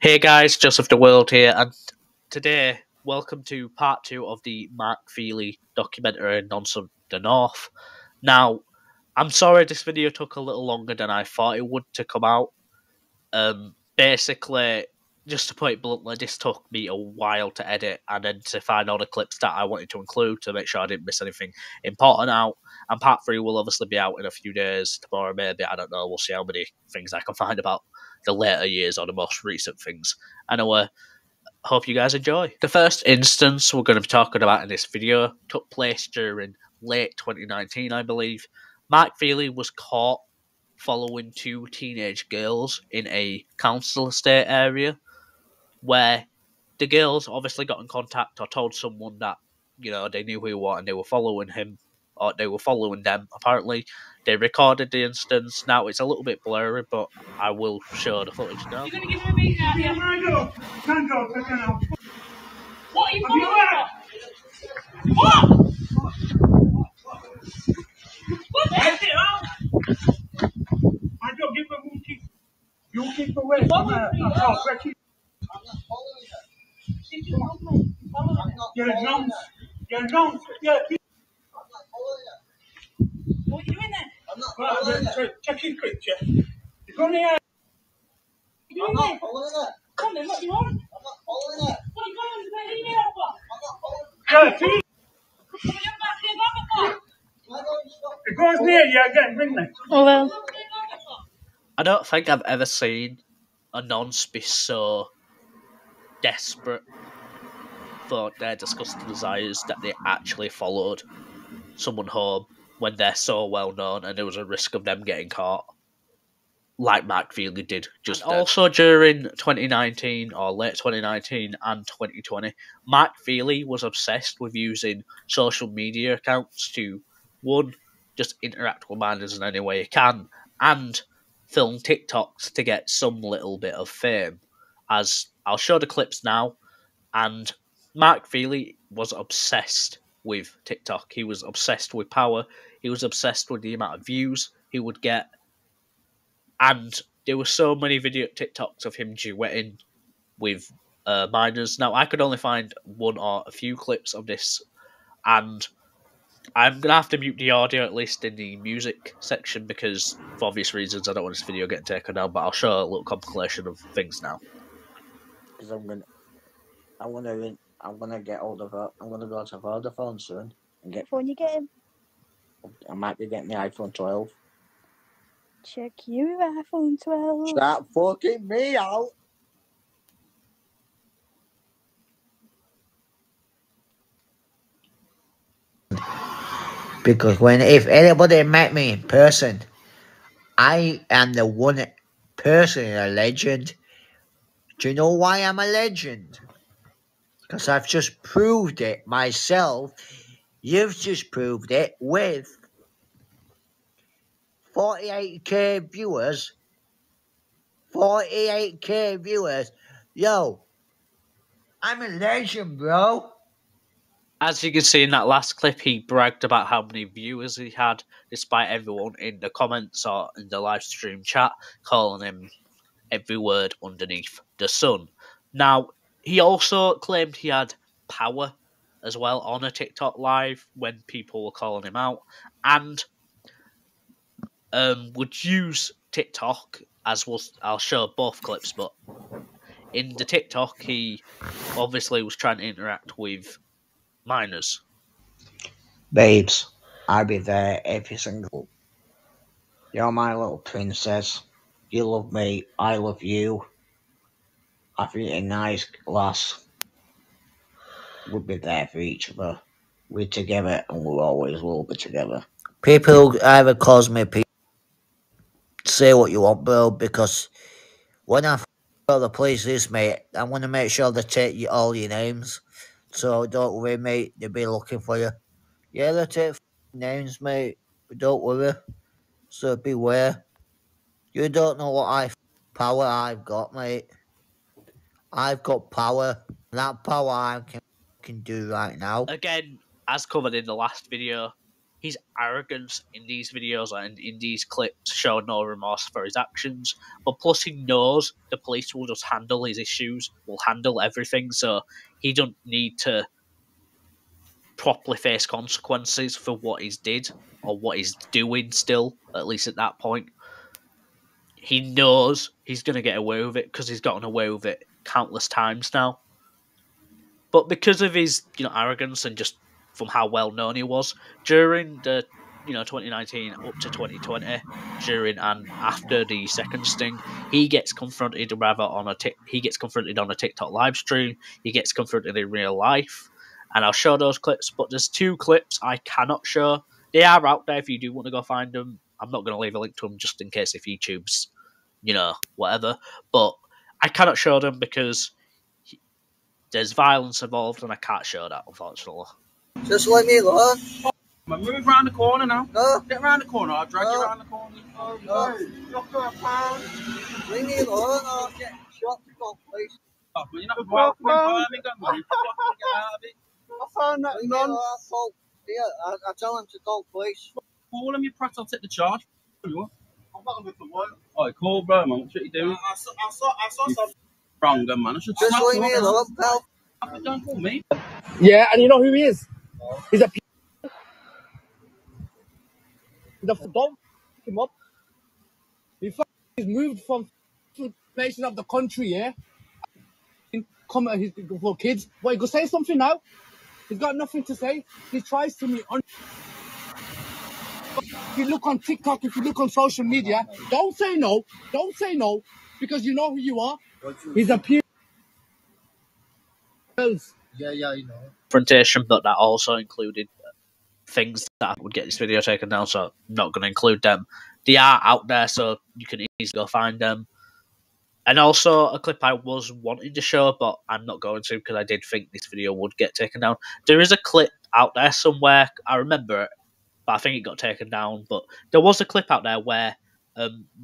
Hey guys, Joseph the World here, and today, welcome to part 2 of the Mark Feely documentary Nonce the North. Now, I'm sorry this video took a little longer than I thought it would to come out. Basically, just to put it bluntly, this took me a while to edit and then to find all the clips that I wanted to include to make sure I didn't miss anything important out. And part 3 will obviously be out in a few days, tomorrow maybe, I don't know, we'll see how many things I can find about the later years or the most recent things. Anyway, hope you guys enjoy. The first instance we're going to be talking about in this video took place during late 2019, I believe. Mark Feely was caught following two teenage girls in a council estate area where the girls obviously got in contact or told someone that, they knew who he was and they were following him or they were following them. Apparently, they recorded the instance. Now, it's a little bit blurry, but I will show the footage now. You're going to give me a beat now, yeah? What are you following for? What? What is it, huh? I don't give a monkey. You keep away from her. I'm not following her. You're a nonce. You're a nonce. Yeah. What are you doing then? I'm not following her. Check his picture. You're going here. I'm not following her. Come on, what do you want? I'm not following her. What are you going to the email for? I'm not following her. Yeah, it goes near you again, didn't it? Oh well. I don't think I've ever seen a nonce be so desperate for their disgusting desires that they actually followed someone home when they're so well known and there was a risk of them getting caught, like Mark Feely did just then. Also during 2019 or late 2019 and 2020, Mark Feely was obsessed with using social media accounts to, one, just interact with minors in any way he can, and film TikToks to get some little bit of fame. As I'll show the clips now, and Mark Feely was obsessed with TikTok. He was obsessed with power. He was obsessed with the amount of views he would get. And there were so many video TikToks of him duetting with minors. Now, I could only find one or a few clips of this, and I'm going to have to mute the audio, at least in the music section, because for obvious reasons I don't want this video getting taken down, but I'll show a little compilation of things now. Because I'm gonna get hold of her. I'm gonna go to Vodafone soon and get. Phone you getting? I might be getting the iPhone 12. Check your iPhone 12. Start fucking me out. Because if anybody met me in person, I am the one person, a legend. Do you know why I'm a legend? Because I've just proved it myself. You've just proved it with 48k viewers. 48k viewers. Yo, I'm a legend, bro. As you can see in that last clip, he bragged about how many viewers he had, despite everyone in the comments or in the live stream chat calling him every word underneath the sun. Now, he also claimed he had power as well on a TikTok live when people were calling him out, and would use TikTok, I'll show both clips, but in the TikTok, he obviously was trying to interact with minors. Babes, I'll be there every single. You're my little princess. You love me, I love you. I think a nice lass. We'll be there for each other. We're together and we always will be together. People either cause me say what you want, bro, because when I go the places, mate, I want to make sure they take all your names. So don't worry, mate, they'll be looking for you. Yeah, they take names, mate, but don't worry. So beware. You don't know what power I've got, mate. I've got power. That power I can do right now. Again, as covered in the last video, his arrogance in these videos and in these clips show no remorse for his actions. But plus, he knows the police will just handle his issues, will handle everything, so he don't need to properly face consequences for what he's did or what he's doing still, at least at that point. He knows he's going to get away with it because he's gotten away with it countless times now. But because of his, arrogance and just from how well known he was during the, 2019 up to 2020, during and after the second sting, he gets confronted on a TikTok live stream. He gets confronted in real life, and I'll show those clips. But there's 2 clips I cannot show. They are out there if you do want to go find them. I'm not going to leave a link to them just in case if YouTube's, whatever. But I cannot show them because there's violence involved, and I can't show that, unfortunately. Just let me alone. Move round the corner now. No. Get round the corner. I'll drag you round the corner. No. Leave me alone or I'll get shot to go, please. Oh, but you're not welcome in Birmingham, man. You fucking get out of it. I found that nonce. I tell him to call police. Call him, you prat. I'll take the charge. I'm not going to work. Alright, call bro, man. What you doing? I saw something wrong, man. I should just leave me alone, pal. Don't call me. Yeah, and you know who he is? He's a. Don't pick him up. He's moved from places of the country, yeah? Come at his for kids. But he go say something now. He's got nothing to say. He tries to me on. If you look on TikTok, if you look on social media, don't say no. Don't say no. Because you know who you are. He's a peer. Yeah, you know. Confrontation, but that also included things that would get this video taken down, so I'm not going to include them. They are out there, so you can easily go find them. And also a clip I was wanting to show, but I'm not going to because I did think this video would get taken down. There is a clip out there somewhere. I remember it, but I think it got taken down. But there was a clip out there where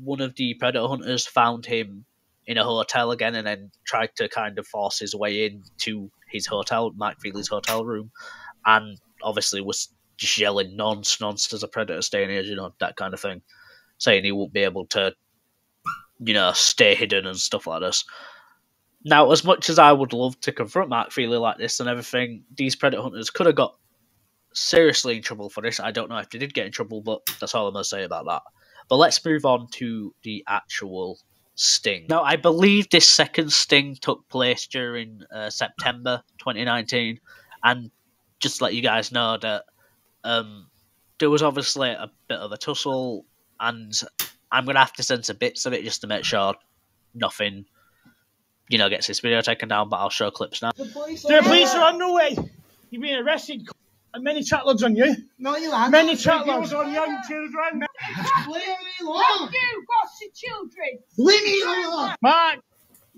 one of the predator hunters found him in a hotel again and then tried to kind of force his way into his hotel, Mike Feely's hotel room, and obviously was just yelling nonce as a predator staying here, that kind of thing, saying he won't be able to, stay hidden and stuff like this. Now, as much as I would love to confront Mark Feely like this and everything, these predator hunters could have got seriously in trouble for this. I don't know if they did get in trouble, but that's all I'm going to say about that. But let's move on to the actual sting. Now, I believe this second sting took place during September 2019, and just to let you guys know that there was obviously a bit of a tussle, and I'm going to have to censor bits of it just to make sure nothing, gets this video taken down, but I'll show clips now. The police are on the way. You've been arrested, and many chat logs on you. No, you haven't. Many chat logs on young children. Leave me alone. You got the children. Leave me alone. Mark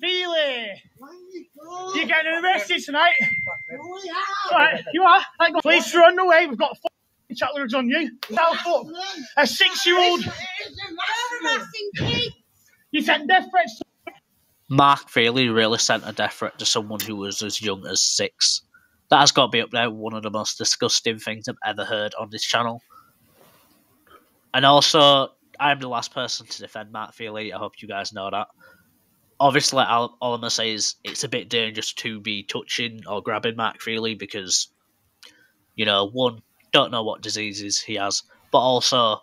Feely, you're getting arrested tonight. Right, you are. Police are on the way. We've got chat logs on you. A 6-year-old. You sent death threats. Mark Feely really sent a death threat to someone who was as young as 6. That has got to be up there, one of the most disgusting things I've ever heard on this channel. And also, I'm the last person to defend Mark Feely. I hope you guys know that. Obviously, all I'm going to say is it's a bit dangerous to be touching or grabbing Mark Feely because, one, don't know what diseases he has, but also,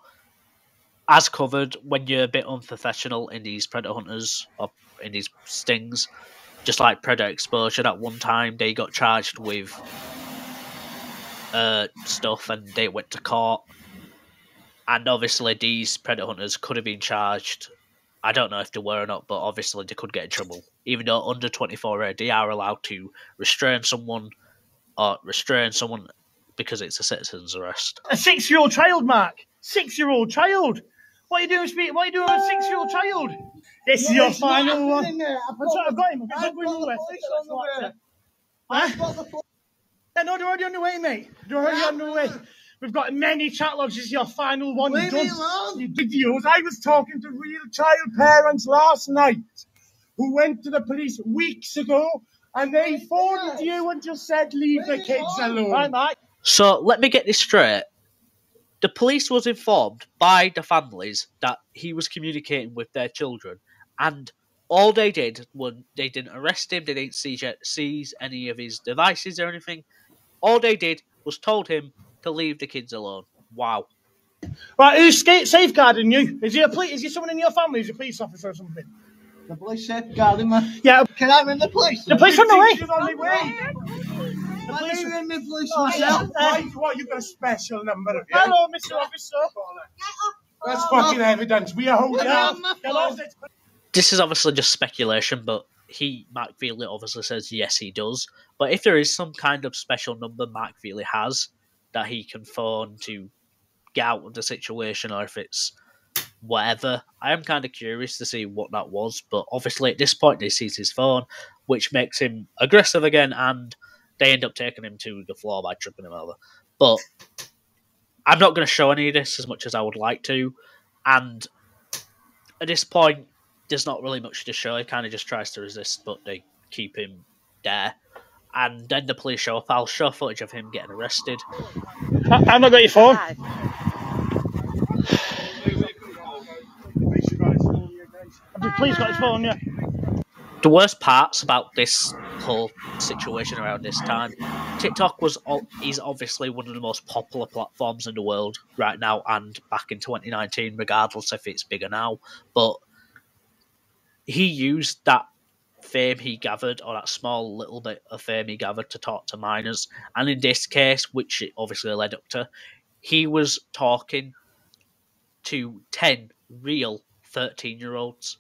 as covered, when you're a bit unprofessional in these predator hunters or in these stings, just like predator exposure, at one time they got charged with stuff and they went to court, and obviously these predator hunters could have been charged. I don't know if they were or not, but obviously they could get in trouble, even though under 24A they are allowed to restrain someone because it's a citizen's arrest. A 6-year-old child, Mark. 6-year-old child. What are you doing, Speed? What are you doing with a 6-year-old child? This is your final one. I've got him. No, they're already on the way, mate. They're already on the way. We've got many chat logs. This is your final one. Leave me alone. You videos. I was talking to real child parents last night who went to the police weeks ago, and they phoned you and just said, leave the kids alone. Right, Mike? So let me get this straight. The police was informed by the families that he was communicating with their children, and all they did was they didn't arrest him, they didn't seize any of his devices or anything. All they did was told him to leave the kids alone. Wow. Right, who's safeguarding you? Is he someone in your family who's a police officer or something? The police safeguarding me. Yeah. Can I ring the police? The police on the way. The police ring the police myself. What, you've got a special number of you? Hello, Mr. Officer. That's fucking evidence. We are holding out. This is obviously just speculation, but Mark Feely obviously says yes, he does. But if there is some kind of special number Mark Feely has that he can phone to get out of the situation, or if it's whatever, I am kind of curious to see what that was. But obviously at this point they seize his phone, which makes him aggressive again, and they end up taking him to the floor by tripping him over. But I'm not going to show any of this as much as I would like to, and at this point there's not really much to show. He kind of just tries to resist, but they keep him there. And then the police show up. I'll show footage of him getting arrested. I've not got your phone. The police got his phone, yeah. The worst parts about this whole situation around this time, TikTok is obviously one of the most popular platforms in the world right now, and back in 2019, regardless if it's bigger now. But he used that fame he gathered, or that small little bit of fame he gathered, to talk to minors. And in this case, which it obviously led up to, he was talking to 10 real 13-year-olds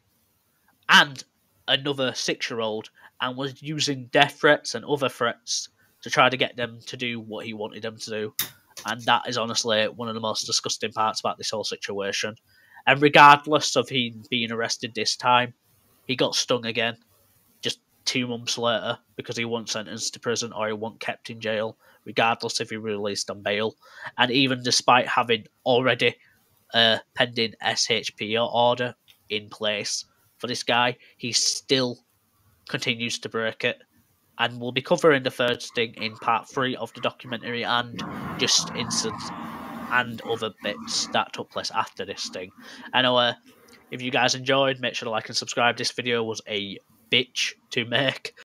and another 6-year-old, and was using death threats and other threats to try to get them to do what he wanted them to do. And that is honestly one of the most disgusting parts about this whole situation. And regardless of him being arrested this time, he got stung again just 2 months later, because he wasn't sentenced to prison or he wasn't kept in jail, regardless if he released on bail. And even despite having already a pending SHP order in place for this guy, he still continues to break it. And we'll be covering the third sting in part 3 of the documentary, and just incidents and other bits that took place after this sting. I know if you guys enjoyed, make sure to like and subscribe. This video was a bitch to make,